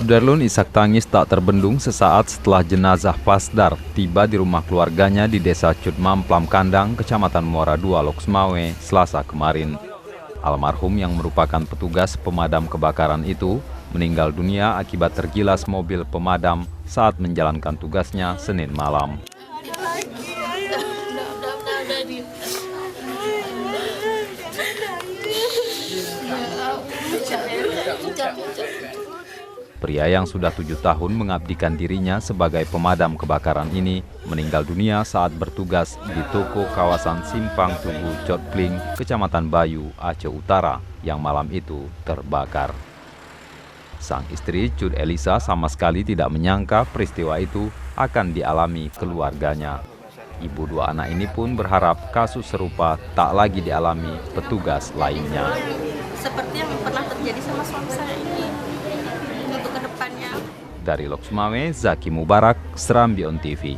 Sudarlun isak tangis tak terbendung sesaat setelah jenazah Pasdar tiba di rumah keluarganya di Desa Cudmam, Plamkandang, Kecamatan Muara II, Loksmawe, Selasa kemarin. Almarhum yang merupakan petugas pemadam kebakaran itu meninggal dunia akibat tergilas mobil pemadam saat menjalankan tugasnya Senin malam. Pria yang sudah 7 tahun mengabdikan dirinya sebagai pemadam kebakaran ini meninggal dunia saat bertugas di toko kawasan Simpang Tugu Cotpling, Kecamatan Bayu, Aceh Utara yang malam itu terbakar. Sang istri Cud Elisa sama sekali tidak menyangka peristiwa itu akan dialami keluarganya. Ibu dua anak ini pun berharap kasus serupa tak lagi dialami petugas lainnya. Seperti yang pernah terjadi sama suami saya ini untuk kedepannya. Dari Loksmawe, Zaki Mubarak, Serambi On TV.